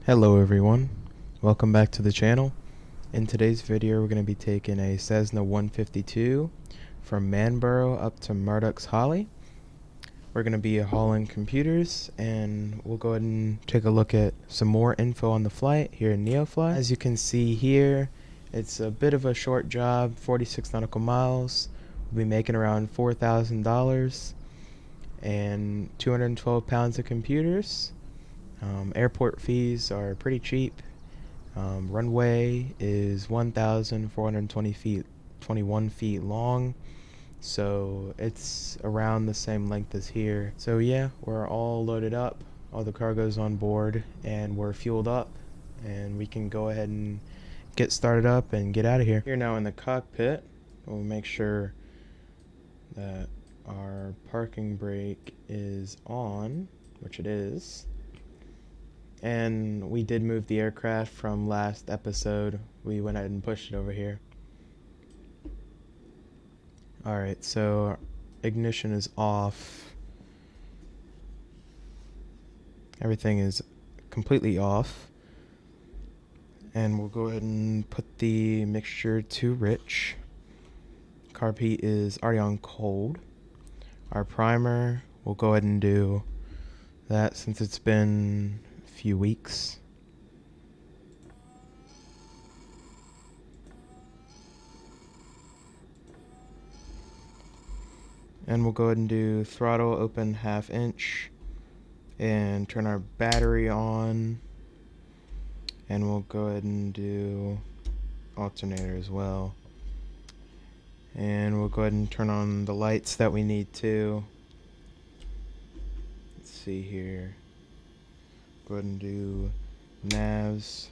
Hello everyone, welcome back to the channel. In today's video we're going to be taking a Cessna 152 from Manborough up to Murdoch's Holly. We're going to be hauling computers and we'll go ahead and take a look at some more info on the flight here in Neofly. As you can see here, it's a bit of a short job, 46 nautical miles. We'll be making around $4,000 and 212 pounds of computers. Airport fees are pretty cheap. Runway is 1,420 feet, 21 feet long, so it's around the same length as here. So yeah, we're all loaded up, all the cargo's on board, and we're fueled up, and we can go ahead and get started up and get out of here. Here now in the cockpit, we'll make sure that our parking brake is on, which it is. And we did move the aircraft from last episode. We went ahead and pushed it over here. Alright, so ignition is off. Everything is completely off. And we'll go ahead and put the mixture to rich. Carb heat is already on cold. Our primer, we'll go ahead and do that since it's been few weeks. And we'll go ahead and do throttle open 1/2 inch and turn our battery on, and we'll go ahead and do alternator as well, and we'll go ahead and turn on the lights that we need to. Let's see here. Go ahead and do navs,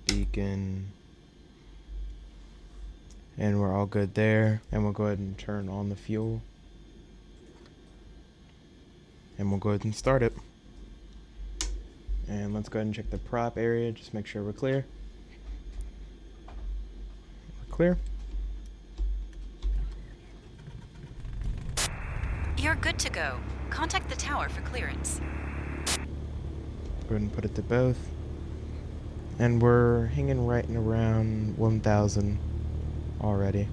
beacon, and we're all good there. And we'll go ahead and turn on the fuel, and we'll go ahead and start it. And let's go ahead and check the prop area, just make sure we're clear. We're clear. You're good to go. Contact the tower for clearance. Go ahead and put it to both. And we're hanging right in around 1,000 already.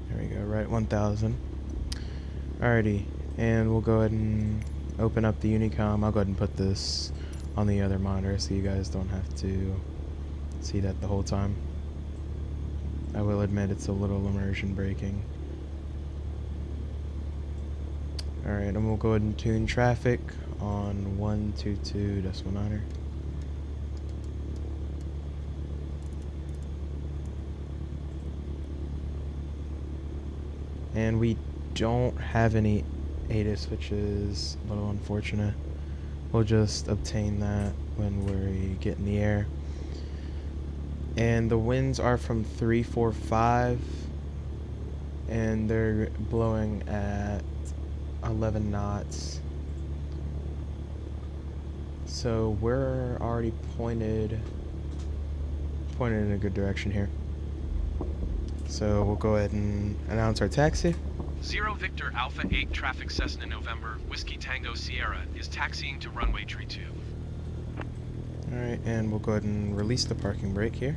There we go, right at 1,000. Alrighty, and we'll go ahead and open up the Unicom. I'll go ahead and put this on the other monitor so you guys don't have to see that the whole time. I will admit it's a little immersion breaking. Alright, and we'll go ahead and tune traffic on 122.9. And we don't have any ATIS, which is a little unfortunate. We'll just obtain that when we get in the air. And the winds are from 345, and they're blowing at 11 knots. So we're already pointed in a good direction here. So we'll go ahead and announce our taxi. 0 Victor Alpha 8 traffic Cessna November Whiskey Tango Sierra is taxiing to runway tree 2. Alright, and we'll go ahead and release the parking brake here.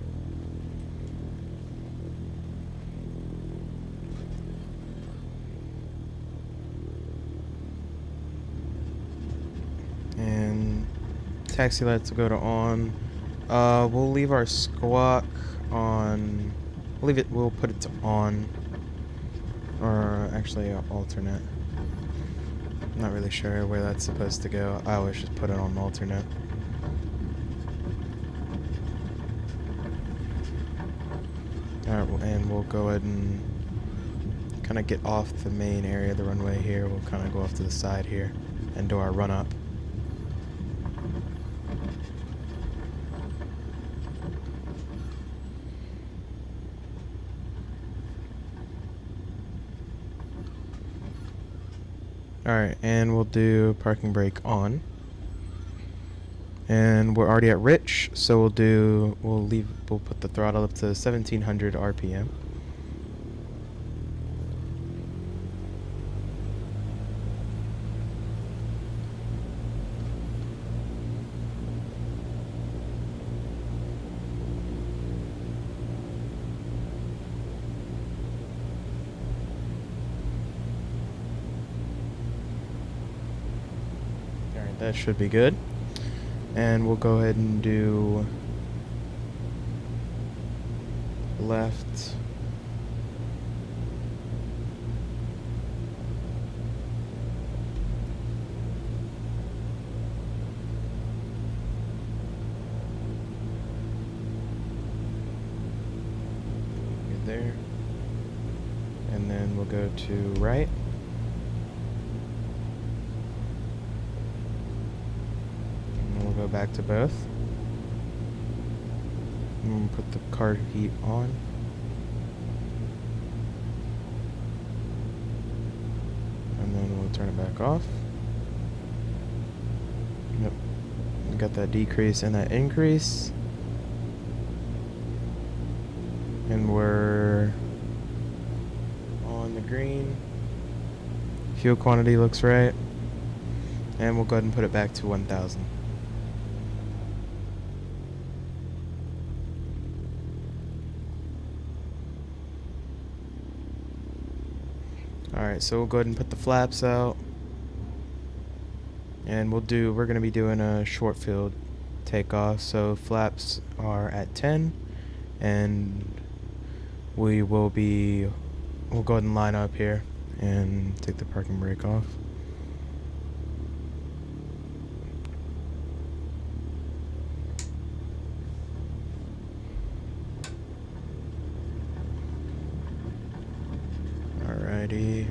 And taxi lights will go to on. We'll leave our squawk on. We'll put it to on. Or actually alternate. I'm not really sure where that's supposed to go. I always just put it on alternate. Alright, and we'll go ahead and kind of get off the main area of the runway here. We'll kind of go off to the side here and do our run up. Alright, and we'll do parking brake on. And we're already at rich, so we'll put the throttle up to 1700 RPM. That should be good. And we'll go ahead and do left. Good there. And then we'll go to right. And then we'll go back to both. And we'll put the car heat on. And then we'll turn it back off. Yep. We got that decrease and that increase. And we're on the green. Fuel quantity looks right. And we'll go ahead and put it back to 1,000. Alright, so we'll go ahead and put the flaps out. And we're going to be doing a short field takeoff. So flaps are at 10. And we'll go ahead and line up here and take the parking brake off. Alrighty.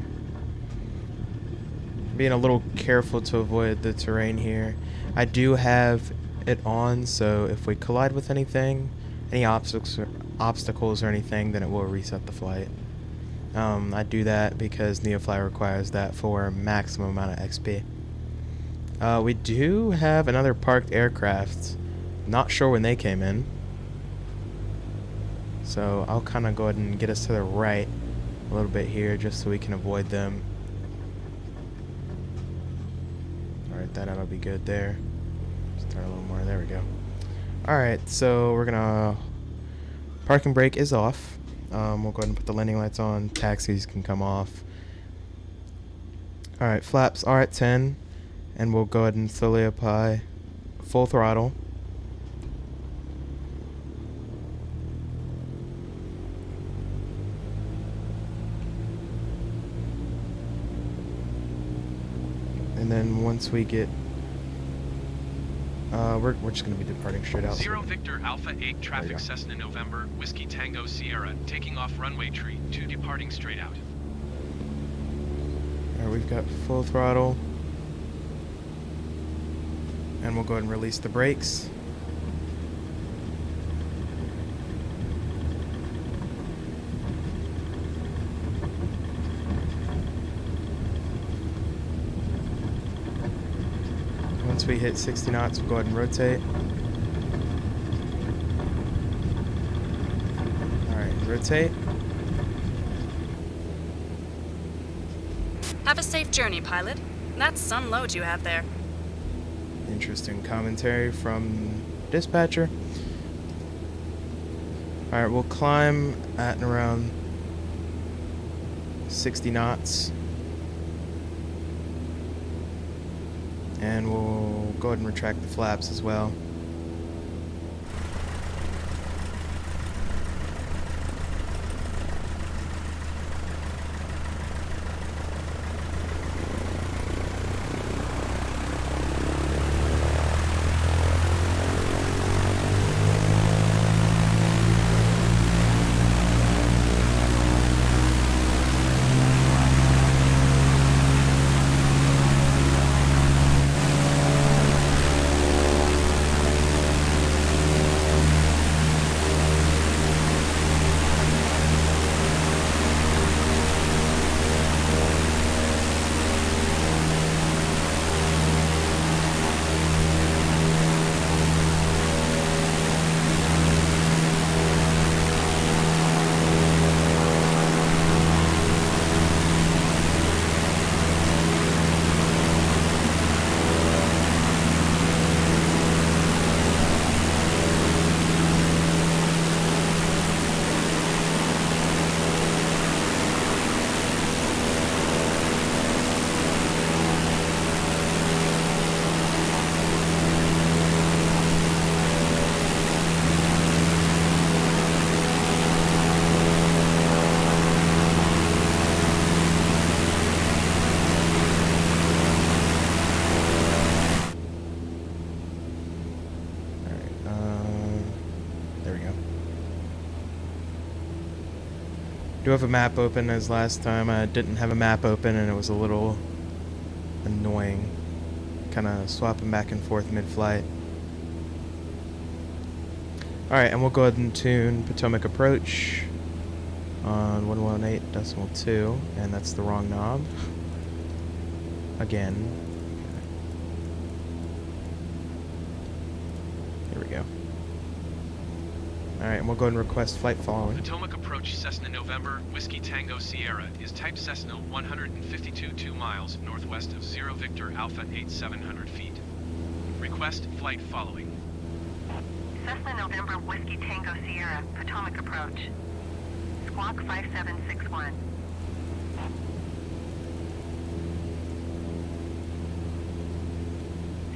Being a little careful to avoid the terrain here. I do have it on, so if we collide with anything, any obstacles or anything, then it will reset the flight. I do that because Neofly requires that for maximum amount of XP. We do have another parked aircraft. Not sure when they came in. So I'll kind of go ahead and get us to the right a little bit here just so we can avoid them. Alright, that'll be good there. Just turn a little more. There we go. Alright, so we're gonna... Parking brake is off. We'll go ahead and put the landing lights on. Taxis can come off. Alright, flaps are at 10. And we'll go ahead and slowly apply full throttle. And then once we get... we're just going to be departing straight out. Zero Victor Alpha 8 traffic Cessna November, Whiskey Tango Sierra, taking off runway tree 2 departing straight out. Alright, we've got full throttle. And we'll go ahead and release the brakes. Once we hit 60 knots, we'll go ahead and rotate. Alright, rotate. Have a safe journey, pilot. That's some load you have there. Interesting commentary from dispatcher. Alright, we'll climb at and around 60 knots. And we'll go ahead and retract the flaps as well. Do have a map open as last time. I didn't have a map open and it was a little annoying. Kind of swapping back and forth mid-flight. Alright, and we'll go ahead and tune Potomac Approach on 118.2, and that's the wrong knob. Again. Here we go. Alright, and we'll go ahead and request flight following. Potomac Approach Cessna November, Whiskey Tango Sierra is type Cessna 152 miles northwest of 0 Victor Alpha 8700 feet. Request flight following. Cessna November Whiskey Tango Sierra, Potomac Approach. Squawk 5761.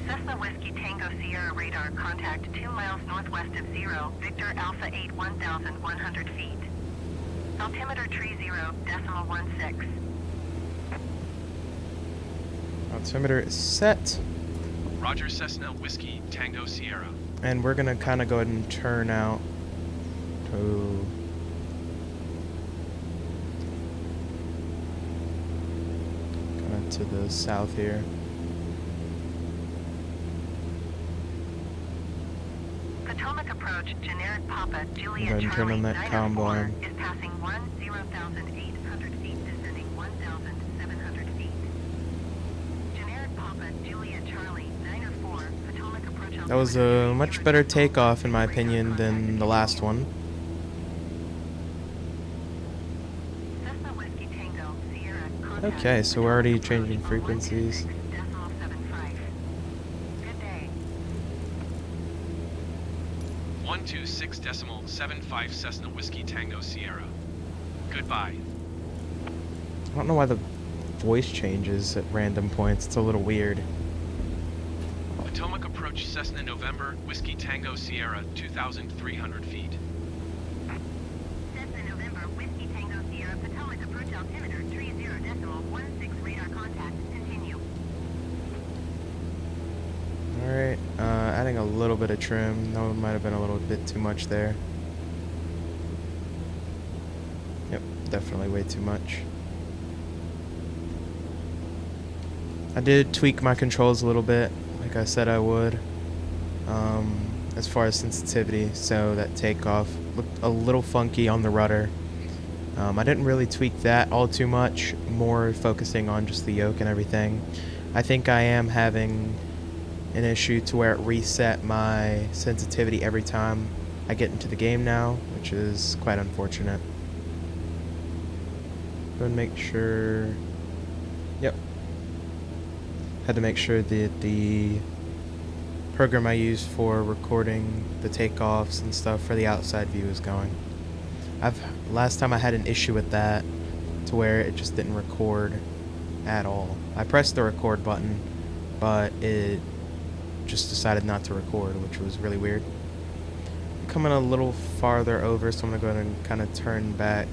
Cessna Whiskey Tango Sierra radar contact 2 miles northwest of 0, Victor Alpha 8 1100 feet. Altimeter tree 0.16. Altimeter is set. Roger Cessna Whiskey Tango Sierra. And we're gonna kind of go ahead and turn out to kind of to the south here. Potomac Approach, generic Papa, Go Juliet ahead and turn Charlie on that 904 combine. is passing 10,800 feet, descending 1,700 feet. Generic Papa, Juliet Charlie 904, Potomac Approach. That was a much better takeoff in my opinion than the last one. Cessna Whiskey Tango, Sierra, contact Okay, so we're already changing Potomac Approach frequencies. 126.75. Good day. 126.75 Cessna Whiskey Tango Sierra. Goodbye. I don't know why the voice changes at random points. It's a little weird. Potomac Approach Cessna November, Whiskey Tango Sierra, 2,300 feet. Cessna November Whiskey Tango Sierra, Potomac Approach altimeter 30.16 radar contact. Continue. Alright, adding a little bit of trim. That one might have been a little bit too much there. Yep, definitely way too much. I did tweak my controls a little bit, like I said I would, as far as sensitivity, so that takeoff looked a little funky on the rudder. I didn't really tweak that all too much, more focusing on just the yoke and everything. I think I am having an issue to where it reset my sensitivity every time I get into the game now, which is quite unfortunate. Go and make sure. Yep. Had to make sure that the program I use for recording the takeoffs and stuff for the outside view is going. Last time I had an issue with that to where it just didn't record at all. I pressed the record button, but it just decided not to record, which was really weird. I'm coming a little farther over, so I'm gonna go ahead and kind of turn back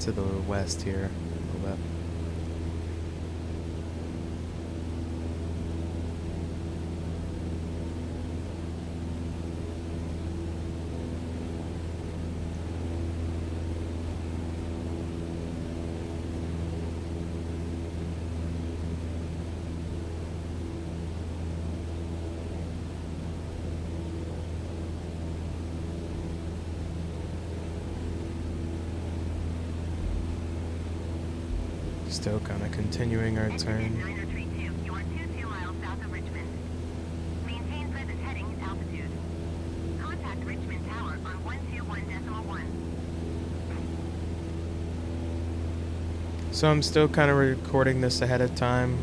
to the west here a little bit. Still kind of continuing our turn. 9032, you are 22 miles south of Richmond. Maintain present heading and altitude. Contact Richmond Tower on 121.1. So I'm still kind of recording this ahead of time.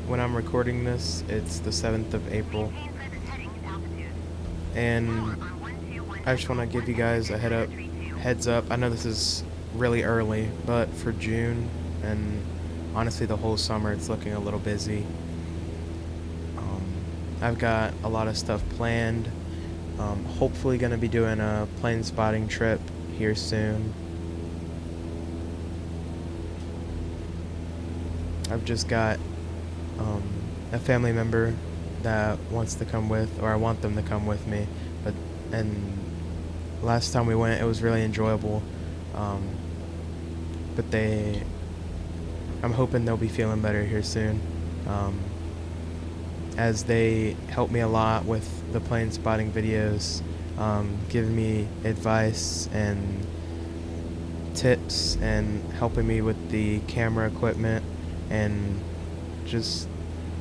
When I'm recording this, it's the 7th of April. Maintain present heading and altitude. And Tower on 121.1. I just want to give you guys a heads up. I know this is really early, but for June and honestly the whole summer it's looking a little busy. I've got a lot of stuff planned. Hopefully going to be doing a plane spotting trip here soon. I've just got a family member that wants to come with, or I want them to come with me, and last time we went it was really enjoyable. but I'm hoping they'll be feeling better here soon, as they help me a lot with the plane spotting videos, giving me advice and tips and helping me with the camera equipment, and just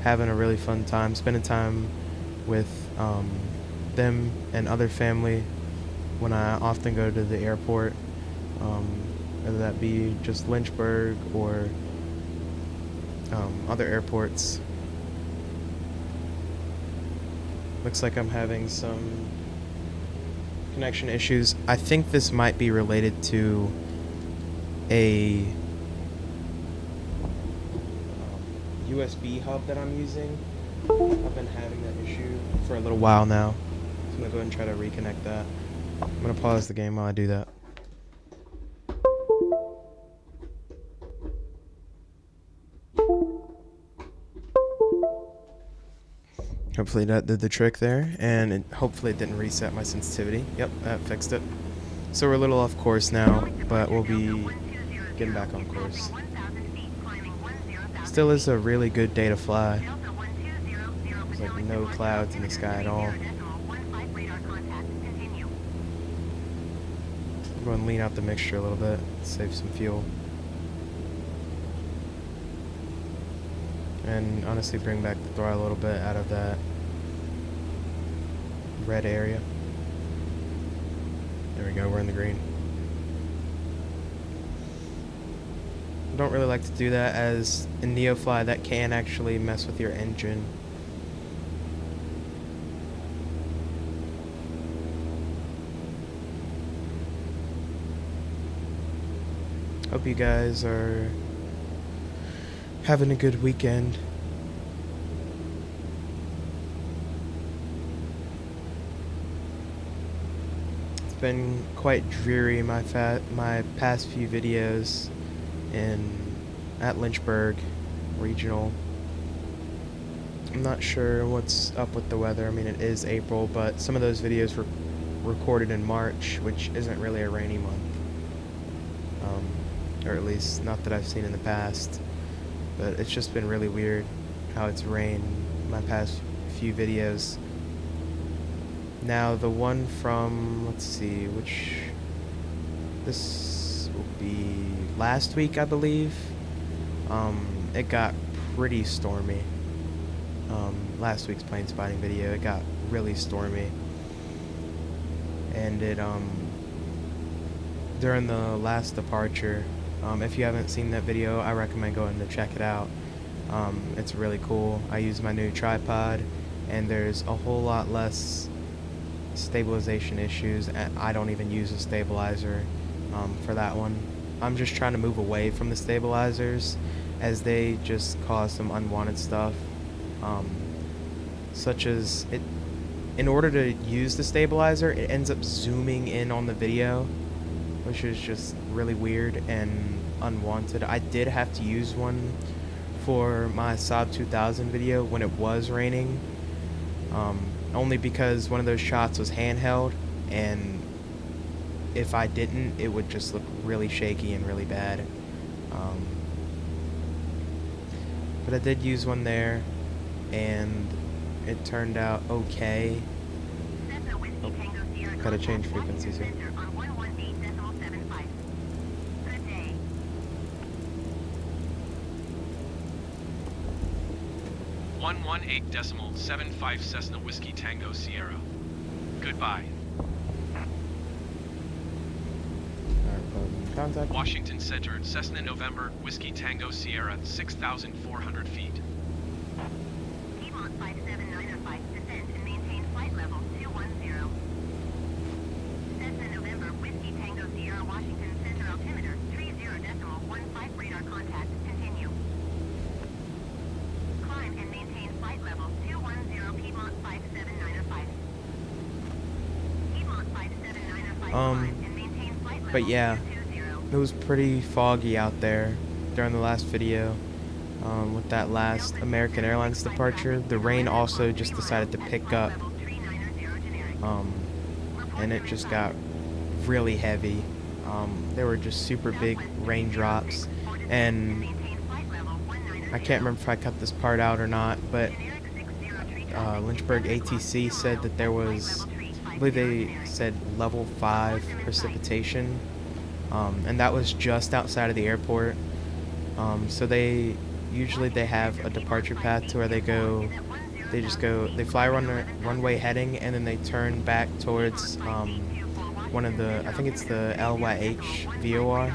having a really fun time, spending time with them and other family when I often go to the airport, whether that be just Lynchburg or other airports. Looks like I'm having some connection issues. I think this might be related to a USB hub that I'm using. I've been having that issue for a little while now. So I'm going to go ahead and try to reconnect that. I'm going to pause the game while I do that. Hopefully that did the trick there, and hopefully it didn't reset my sensitivity. Yep, that fixed it. So we're a little off course now, but we'll be getting back on course. Still is a really good day to fly. There's like no clouds in the sky at all. I'm going to lean out the mixture a little bit, save some fuel. And honestly bring back the throttle a little bit out of that red area. There we go, we're in the green. Don't really like to do that, as in Neofly that can actually mess with your engine. Hope you guys are having a good weekend. It's been quite dreary my past few videos at Lynchburg Regional. I'm not sure what's up with the weather. I mean, it is April, but some of those videos were recorded in March, which isn't really a rainy month. Or at least not that I've seen in the past. But it's just been really weird how it's rained my past few videos. Now the one from, let's see, this will be last week, I believe. It got pretty stormy. Last week's plane spotting video, it got really stormy. And it, during the last departure, if you haven't seen that video, I recommend going to check it out. It's really cool. I use my new tripod, and there's a whole lot less stabilization issues, and I don't even use a stabilizer for that one. I'm just trying to move away from the stabilizers, as they just cause some unwanted stuff, such as in order to use the stabilizer, it ends up zooming in on the video, which is just really weird and unwanted. I did have to use one for my Saab 2000 video when it was raining, only because one of those shots was handheld, and if I didn't, it would just look really shaky and really bad. But I did use one there, and it turned out okay. Oh, gotta change frequencies here. 118.75 Cessna Whiskey Tango Sierra. Goodbye. Contact. Washington Center, Cessna November, Whiskey Tango Sierra, 6,400 feet. Piedmont 57905, descend and maintain flight level 210. Cessna November, Whiskey Tango Sierra, Washington Center altimeter, 30.15 radar contact, continue. Climb and maintain flight level 210, Piedmont 57905. Piedmont 57905, climb and maintain flight level But yeah, 220. it was pretty foggy out there during the last video. With that last American Airlines departure, the rain also just decided to pick up, and it just got really heavy. There were just super big raindrops, and I can't remember if I cut this part out or not, but Lynchburg ATC said that there was, I believe they said level 5 precipitation, and that was just outside of the airport. So they have a departure path to where they fly runway heading, and then they turn back towards one of the, I think it's the LYH VOR,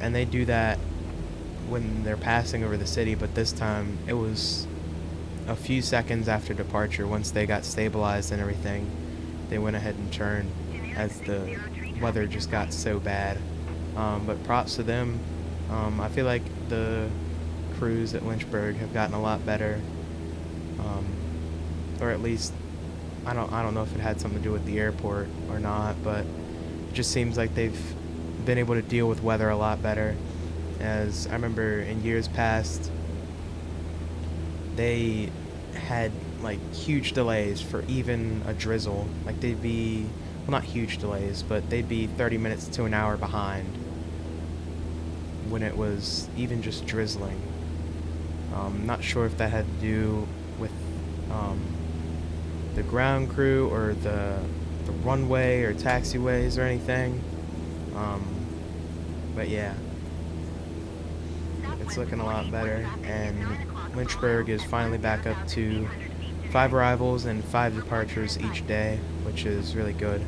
and they do that when they're passing over the city, but this time it was a few seconds after departure. Once they got stabilized and everything, they went ahead and turned as the weather just got so bad. But props to them. I feel like the crews at Lynchburg have gotten a lot better, or at least I don't know if it had something to do with the airport or not, but it just seems like they've been able to deal with weather a lot better. As I remember in years past, they had like huge delays for even a drizzle. Like they'd be, well, not huge delays, but they'd be 30 minutes to an hour behind when it was even just drizzling. Not sure if that had to do with the ground crew or the runway or taxiways or anything. But yeah, it's looking a lot better, and Lynchburg is finally back up to 5 arrivals and 5 departures each day, which is really good.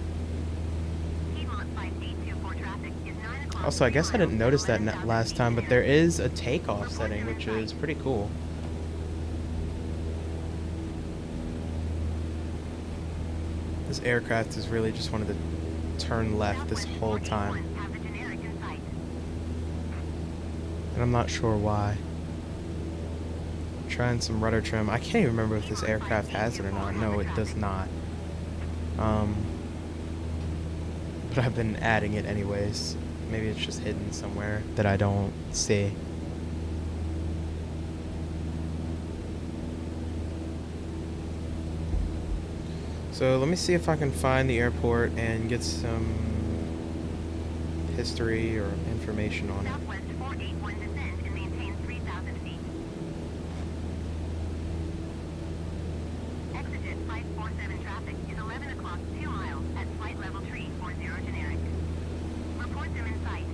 Also, I guess I didn't notice that last time, but there is a takeoff setting, which is pretty cool. This aircraft is really just wanted to turn left this whole time, and I'm not sure why. Trying some rudder trim. I can't even remember if this aircraft has it or not. No, it does not. But I've been adding it anyways. Maybe it's just hidden somewhere that I don't see. So let me see if I can find the airport and get some history or information on it. Southwest 481 descend and maintain 3,000 feet. Exigent 547 traffic is 11 o'clock 2 miles at flight level 340 generic. Report them in sight.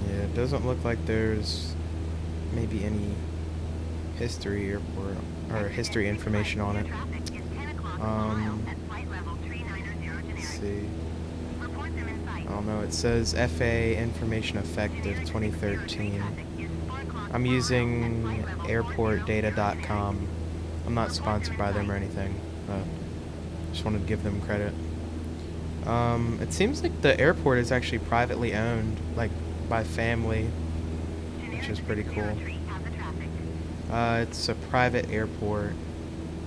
Yeah, it doesn't look like there's maybe any history or history information on it. Let's see. I don't know. It says FA Information Effective 2013. I'm using airportdata.com. I'm not sponsored by them or anything, but just wanted to give them credit. It seems like the airport is actually privately owned, like by family, which is pretty cool. It's a private airport,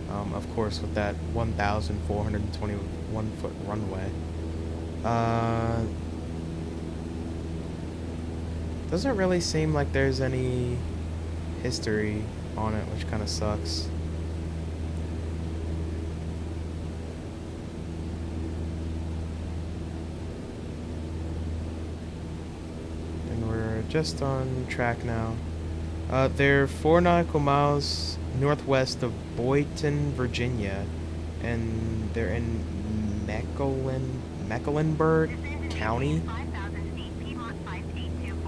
of course, with that 1,421 foot runway. Doesn't really seem like there's any history on it, which kind of sucks. And we're just on track now. They're 4 nautical miles northwest of Boynton, Virginia, and they're in Mecklenburg County.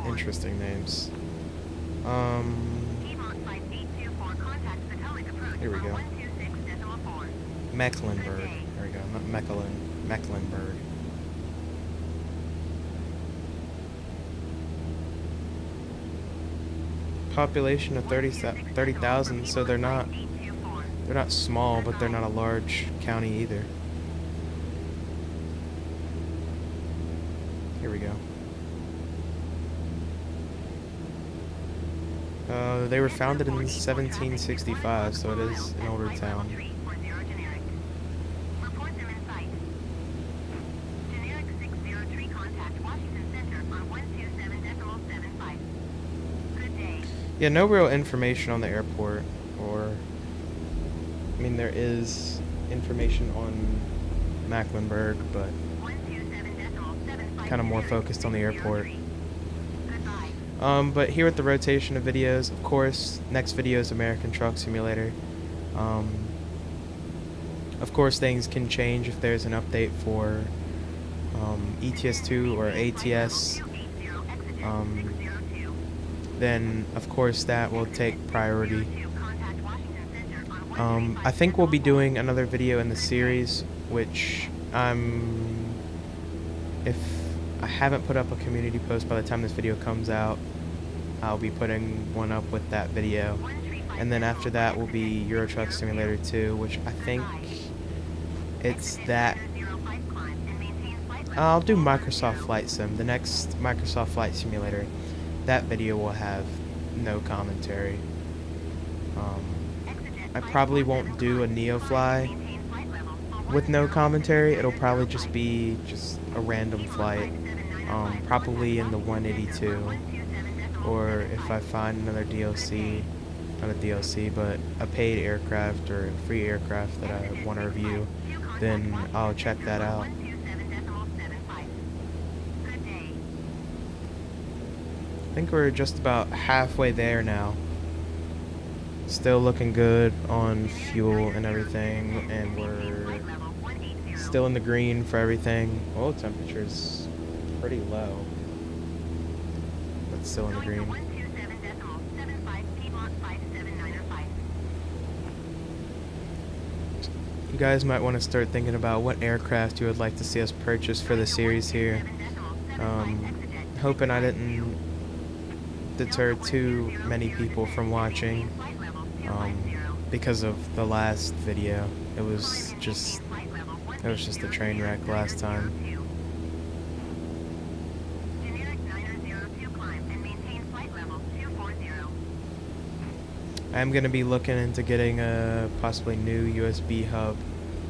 Interesting names. Here we go. Mecklenburg. There we go. Not Mecklenburg. Population of 30,000, so they're not small, but they're not a large county either. Here we go. They were founded in 1765, so it is an older town. Yeah, no real information on the airport, or, I mean, there is information on Mecklenburg, but kind of more focused on the airport. Goodbye. But here with the rotation of videos, of course, next video is American Truck Simulator. Of course, things can change if there's an update for ETS2 or ATS. Then, of course, that will take priority. I think we'll be doing another video in the series, which if I haven't put up a community post by the time this video comes out, I'll be putting one up with that video. And then after that will be Euro Truck Simulator 2, which I think it's that. I'll do Microsoft Flight Sim, the next Microsoft Flight Simulator. That video will have no commentary. I probably won't do a Neofly with no commentary. It'll probably just be a random flight, probably in the 182, or if I find another DLC, not a DLC, but a paid aircraft or a free aircraft that I want to review, then I'll check that out. I think we're just about halfway there now. Still looking good on fuel and everything, and we're still in the green for everything. Oil temperature's pretty low, but still in the green. You guys might want to start thinking about what aircraft you would like to see us purchase for the series here. Hoping I didn't deter too many people from watching because of the last video. It was just a train wreck last time. I'm going to be looking into getting a possibly new USB hub,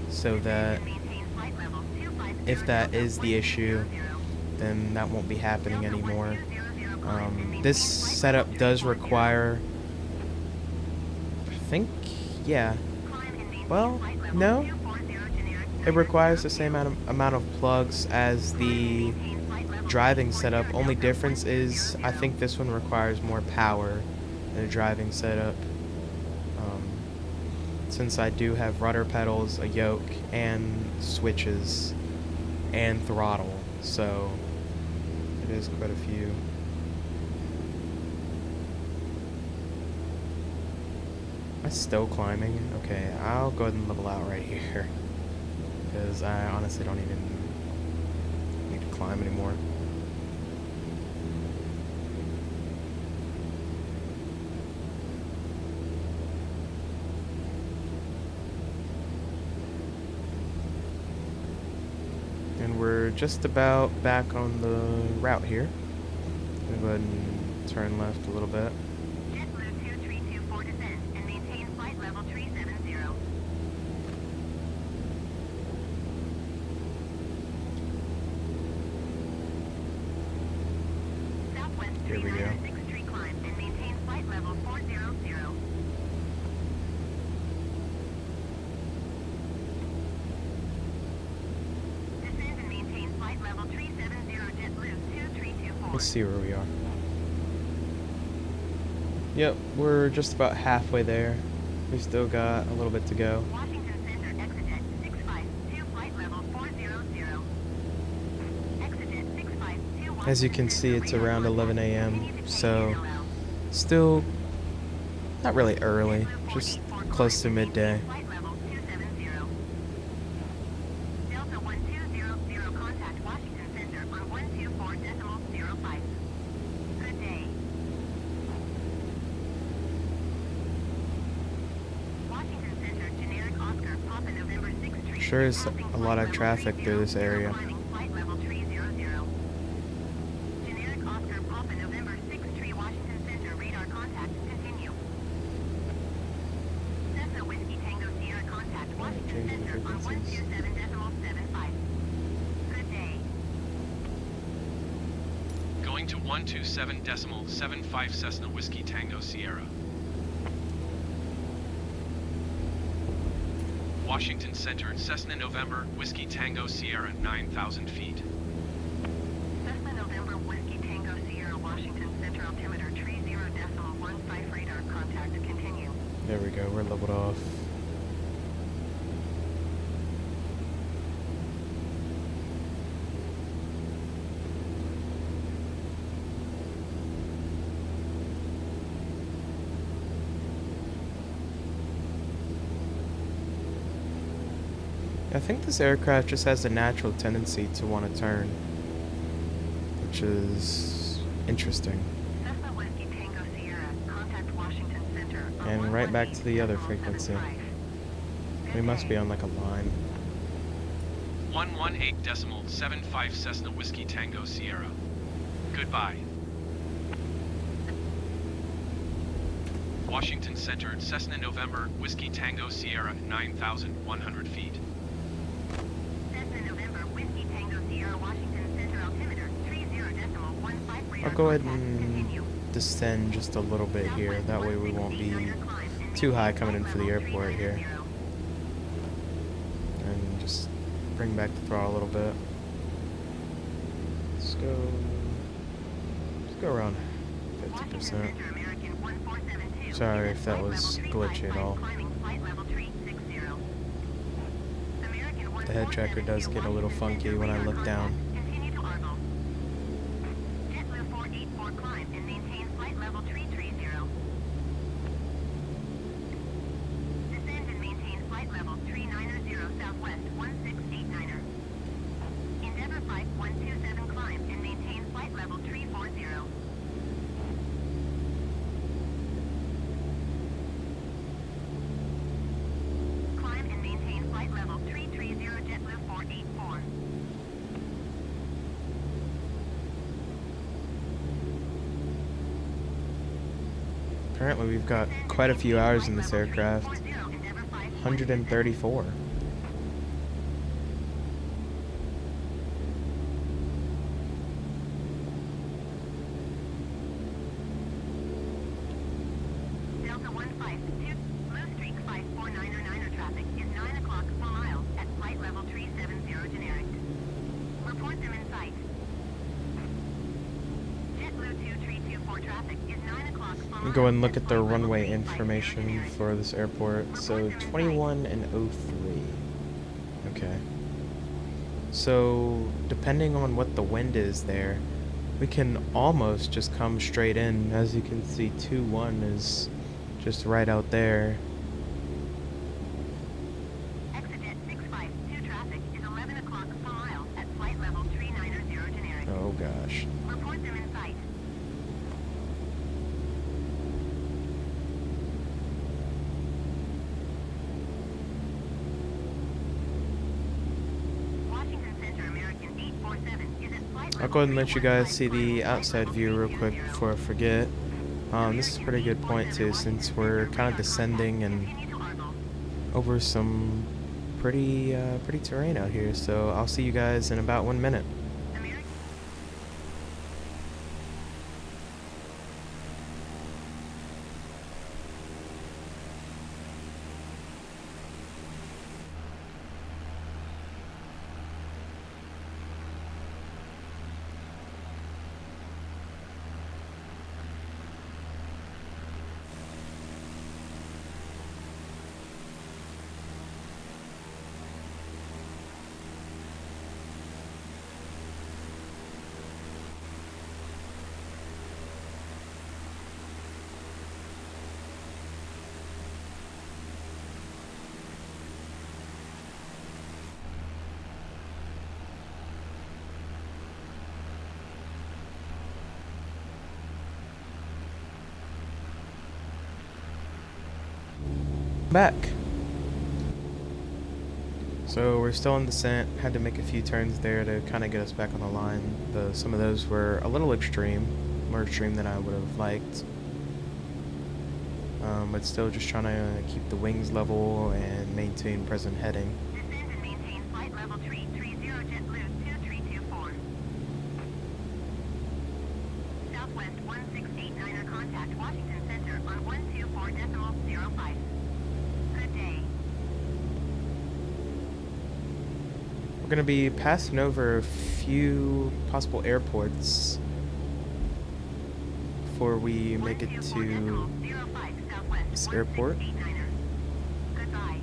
so that if that is the issue, then that won't be happening anymore. This setup does require, I think, yeah, well, no, it requires the same amount of plugs as the driving setup. Only difference is I think this one requires more power than a driving setup, since I do have rudder pedals, a yoke, and switches, and throttle, so it is quite a few. Am I still climbing? Okay, I'll go ahead and level out right here, because I honestly don't even need to climb anymore. And we're just about back on the route here. I'm gonna go ahead and turn left a little bit. Here we go. Let's see where we are. Yep, we're just about halfway there. We still got a little bit to go. As you can see, it's around 11 a.m., so still not really early, just close to midday. Sure is a lot of traffic through this area. Changing frequencies. Going to 127.75 Cessna Whiskey Tango Sierra. Washington Center, Cessna November, Whiskey Tango Sierra, 9,000 feet. There we go, we're leveled off. I think this aircraft just has a natural tendency to want to turn, which is interesting. Cessna Whiskey Tango Sierra, contact Washington Center on And right back to the other 118.75. frequency. Good We must day. be on like a line. 118.75 Cessna Whiskey Tango Sierra. Goodbye. Washington Center, Cessna November, Whiskey Tango Sierra, 9,100 feet. Cessna November Whiskey Tango Sierra, Washington Center altimeter 30.15 radar I'll go ahead contact. and Continue. descend just a little bit here. That way we won't be too high coming in for the airport here. And just bring back the throttle a little bit. Let's go around 50%. Sorry if that was glitchy at all. The head tracker does get a little funky when I look down. Continue to Argyle. JetBlue 484 climb and maintain flight level 330. Descend and maintain flight level 390 Southwest 1689er. Endeavour Flight 127 climb and maintain flight level 340. Climb and maintain flight level 330 JetBlue 484. Apparently we've got quite a few hours in this aircraft. 134. Delta 152, Blue Streak 549er traffic is 9 o'clock per mile at flight level 370 generic. Report them in sight. JetBlue 2324 traffic is 9 o'clock per Let mile. me go and look at the flight level runway 350 information generic. for this airport. So 21 and 03. Okay. So depending on what the wind is there, we can almost just come straight in. As you can see, 21 is just right out there. Exejet 652 traffic is 11 o'clock per mile at flight level 390 generic. Oh gosh. Report them in sight. Washington Center American 847 is at flight level I'll go ahead and let you guys 315 see the outside view real quick before I forget. This is a pretty good point too, since we're kind of descending and Continue to Argyle. over some pretty terrain out here. So I'll see you guys in about 1 minute. American Back. So we're still in descent. Had to make a few turns there to kind of get us back on the line. Some of those were a little extreme, more extreme than I would have liked. But still just trying to keep the wings level and maintain present heading. descend and maintain flight level 330 JetBlue 2324. Southwest 1689er contact Washington Center on 124.05. Good day. We're gonna be passing over a few possible airports before we make it to 124.05 Southwest. this airport. 1689er. Goodbye.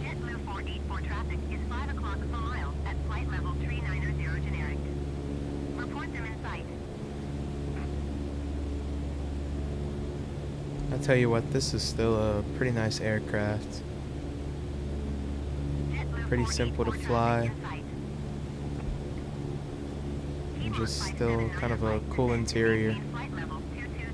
JetBlue 484 traffic is 5 o'clock per mile at flight level 390 generic. Report them in sight. I'll tell you what, this is still a pretty nice aircraft. JetBlue Pretty simple to 484 fly. traffic in sight. And just still kind of a cool interior. Maintain flight level 220.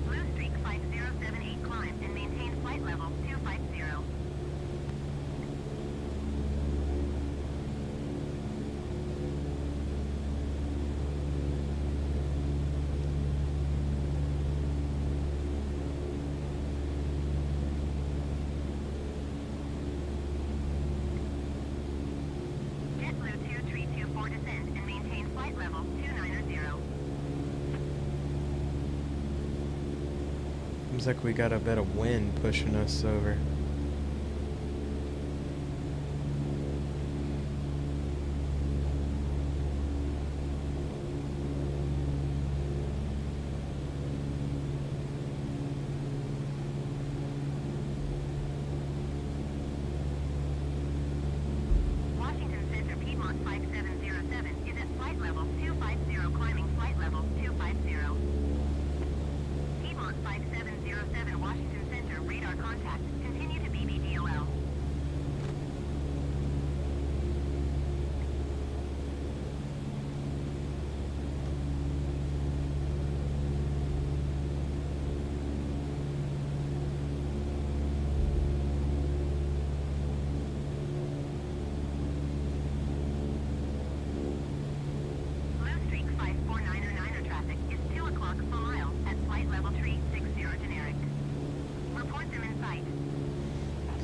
Blue Streak 5078 climb and maintain flight level 250. JetBlue 2324 descend and maintain flight level 290. Seems like we got a bit of wind pushing us over. Washington Center Piedmont 5707 is at flight level 250 climbing flight level 250. Piedmont 5707 Washington Center radar contact. Continue to BBDOL. Blue Streak 54909 traffic is 2 o'clock per mile at flight level 360 generic. Report them in sight.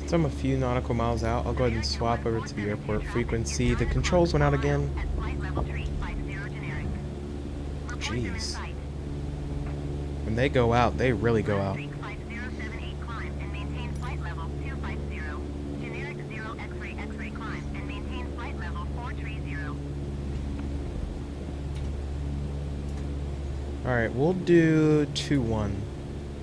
So I'm a few nautical miles out. I'll go ahead and swap over to the airport frequency. The controls went out again. At flight level 350 generic. Report them in Jeez. sight. When they go out, they really go out. Streak 5078 climb and maintain flight level 250. Generic 0 X-ray climb and maintain flight level 430. Alright, we'll do 2-1.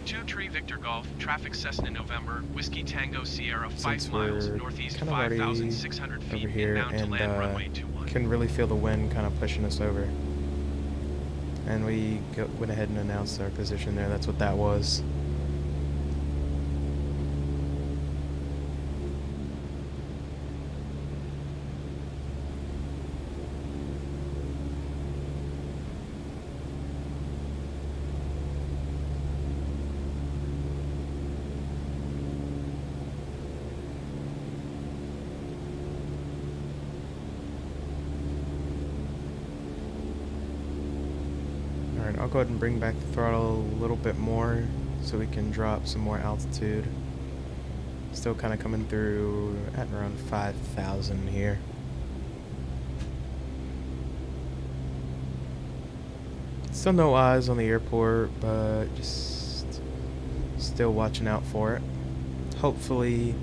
23 Victor Golf, traffic Cessna November, Whiskey Tango Sierra 5 Since miles we're northeast kind of already 5,600 feet over here inbound to and land runway 21. can really feel the wind kind of pushing us over. And we went ahead and announced our position there. That's what that was. Alright, I'll go ahead and bring back the throttle a little bit more so we can drop some more altitude. Still kind of coming through at around 5,000 here. Still no eyes on the airport, but just still watching out for it. Hopefully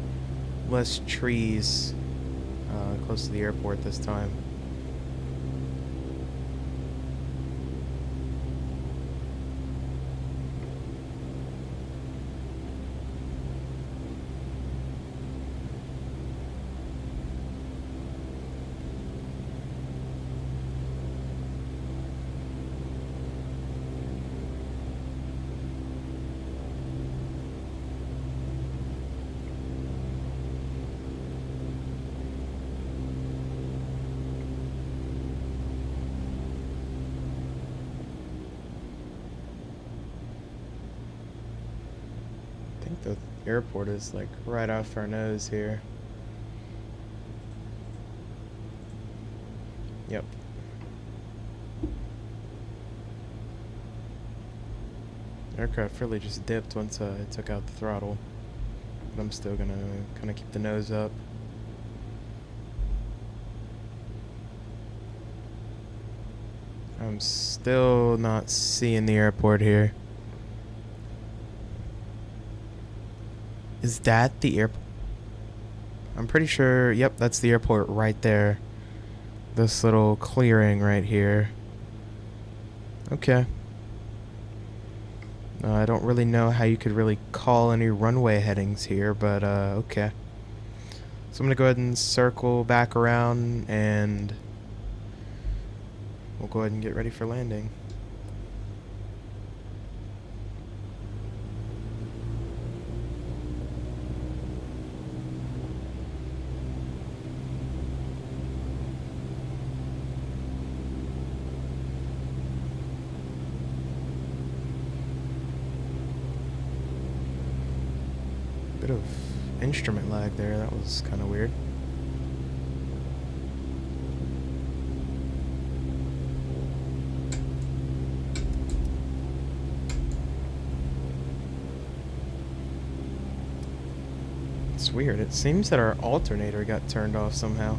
less trees close to the airport this time. I think the airport is like right off our nose here. Yep. Aircraft really just dipped once I took out the throttle. But I'm still gonna kind of keep the nose up. I'm still not seeing the airport here. Is that the airport? I'm pretty sure, yep, that's the airport right there. This little clearing right here. Okay. I don't really know how you could really call any runway headings here, but okay. So I'm going to go ahead and circle back around, and we'll go ahead and get ready for landing. Bit of instrument lag there. That was kind of weird. It's weird. It seems that our alternator got turned off somehow.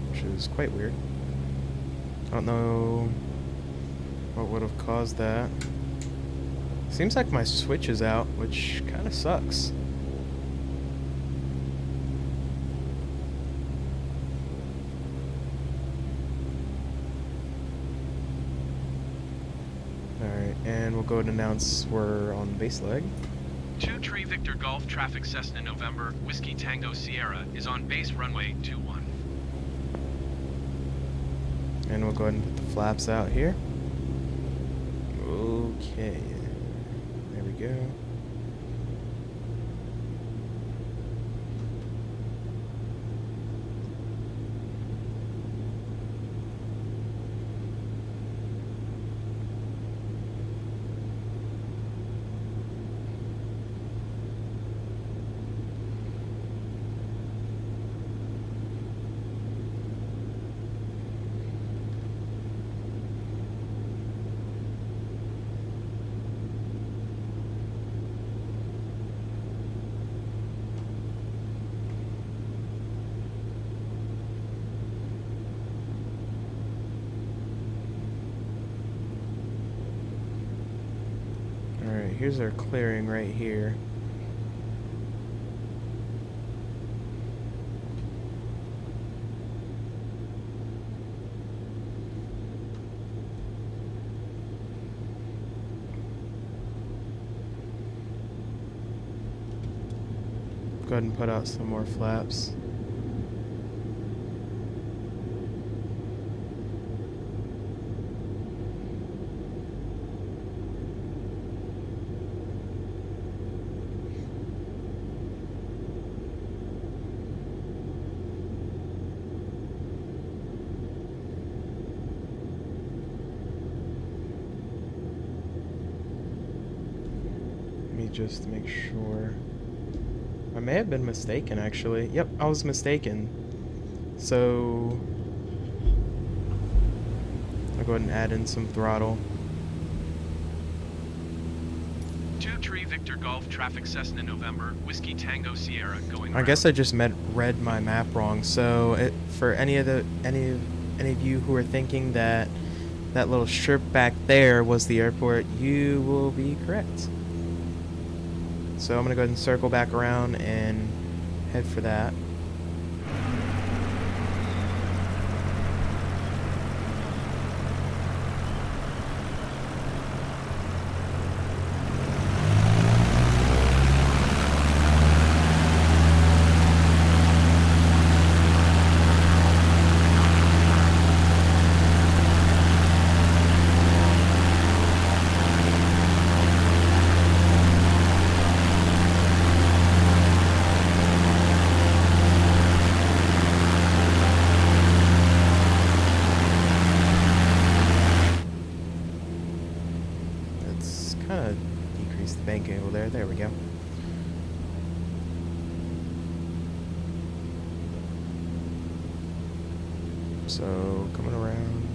Which is quite weird. I don't know what would have caused that. Seems like my switch is out, which kind of sucks. Alright, and we'll go ahead and announce we're on base leg. 2 Tree Victor Golf Traffic Cessna November Whiskey Tango Sierra is on base runway 21. And we'll go ahead and put the flaps out here. Okay. There we go. Alright, here's our clearing right here. Go ahead and put out some more flaps. Let me just make sure. I may have been mistaken, actually. Yep, I was mistaken. So I'll go ahead and add in some throttle. 2 Tree Victor Golf Traffic Cessna November Whiskey Tango Sierra going I round. guess I just read my map wrong. So for any of you who are thinking that that little strip back there was the airport, you will be correct. So I'm gonna go ahead and circle back around and head for that. Kind of decrease the bank angle there. There we go. So coming around.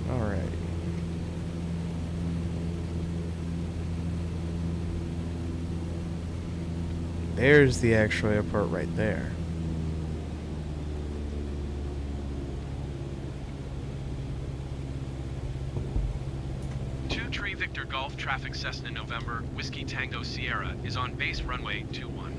All right. There's the actual airport right there. Victor Golf traffic Cessna November, Whiskey Tango Sierra is on base runway 21.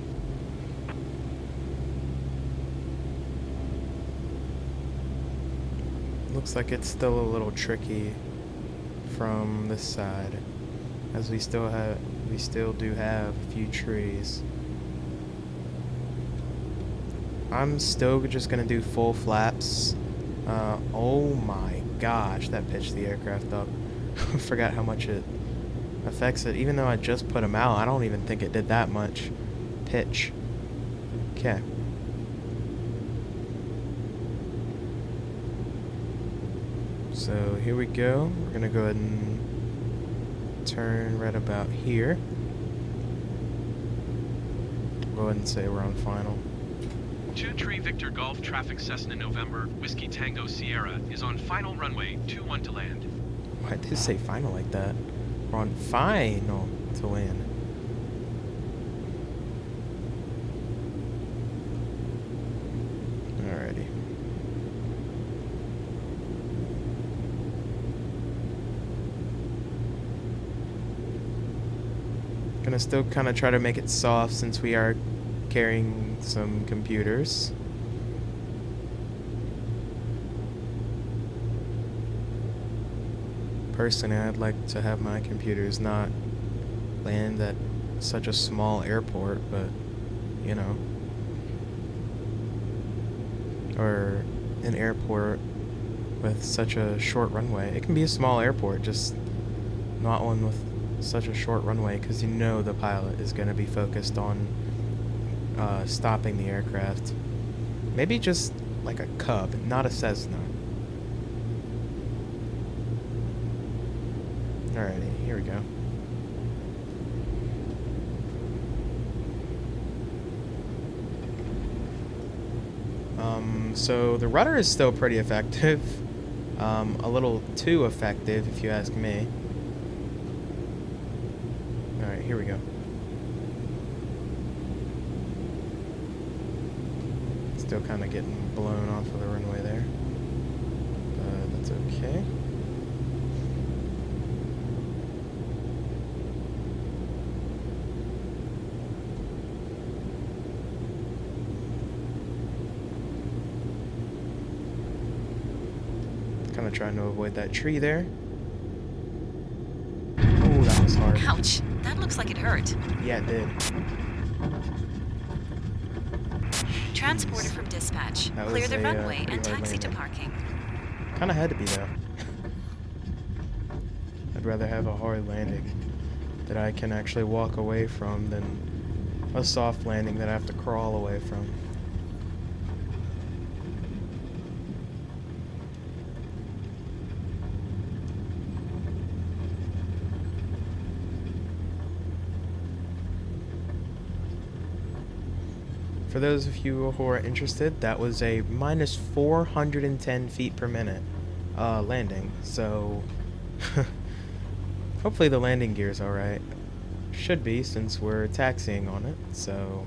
Looks like it's still a little tricky from this side, as we still do have a few trees. I'm still just gonna do full flaps. Oh my gosh, that pitched the aircraft up. Forgot how much it affects it. Even though I just put them out, I don't even think it did that much pitch. Okay. So here we go. We're gonna go ahead and turn right about here. Go ahead and say we're on final. 23 Victor Golf traffic Cessna November, Whiskey Tango Sierra is on final runway 21 to land. Why did it say final like that? We're on final to land. Alrighty. Gonna still kind of try to make it soft since we are carrying some computers. Personally, I'd like to have my computers not land at such a small airport, but you know, or an airport with such a short runway. It can be a small airport, just not one with such a short runway, because you know the pilot is going to be focused on stopping the aircraft. Maybe just like a Cub, not a Cessna. Alrighty, here we go. So the rudder is still pretty effective. A little too effective, if you ask me. Alright, here we go. Still kind of getting blown off of the runway there. But that's okay. Kind of trying to avoid that tree there. Ooh, that was hard. Ouch! That looks like it hurt. Yeah, it did. Transporter from dispatch. That Clear was the a, runway pretty and hard taxi to landing. parking. Kind of had to be though. I'd rather have a hard landing that I can actually walk away from than a soft landing that I have to crawl away from. For those of you who are interested, that was a minus 410 feet per minute landing. So hopefully the landing gear is alright. Should be, since we're taxiing on it. So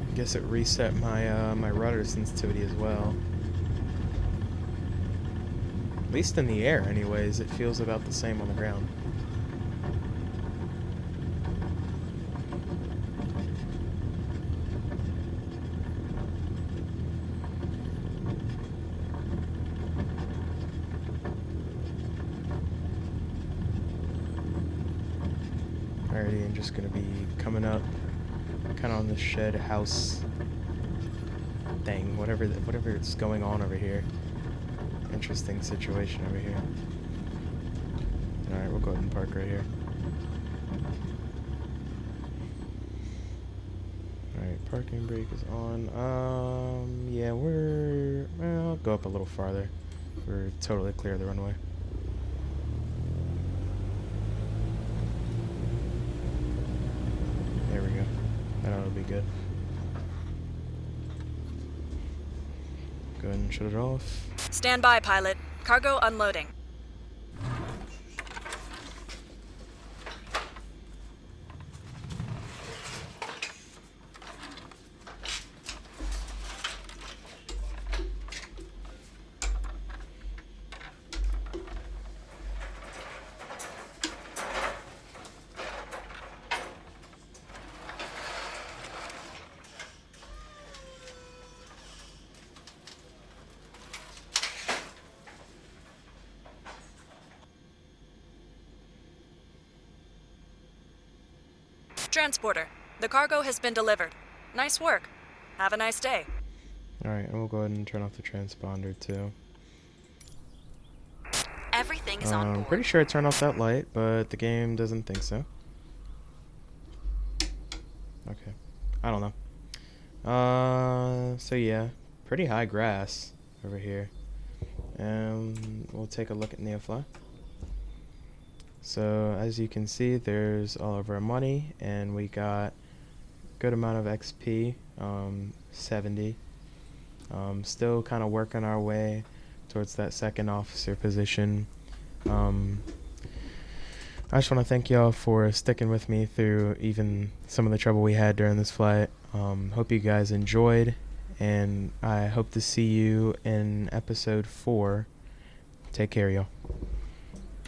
I guess it reset my my rudder sensitivity as well. At least in the air, anyways, it feels about the same on the ground. Alrighty, I'm just gonna be coming up kind of on the shed house thing, whatever's going on over here. Interesting situation over here. Alright, we'll go ahead and park right here. Alright, parking brake is on. Yeah, well, I'll go up a little farther. We're totally clear of the runway. There we go. That'll be good. Go ahead and shut it off. Stand by, pilot. Cargo unloading. Transporter, the cargo has been delivered. Nice work. Have a nice day. Alright, and we'll go ahead and turn off the transponder too. Everything is on I'm board. pretty sure I turned off that light, but the game doesn't think so. Okay. I don't know. So yeah, pretty high grass over here. And we'll take a look at Neofly. So as you can see, there's all of our money, and we got a good amount of XP, 70. Still kind of working our way towards that second officer position. I just want to thank y'all for sticking with me through even some of the trouble we had during this flight. Hope you guys enjoyed, and I hope to see you in episode 4. Take care, y'all.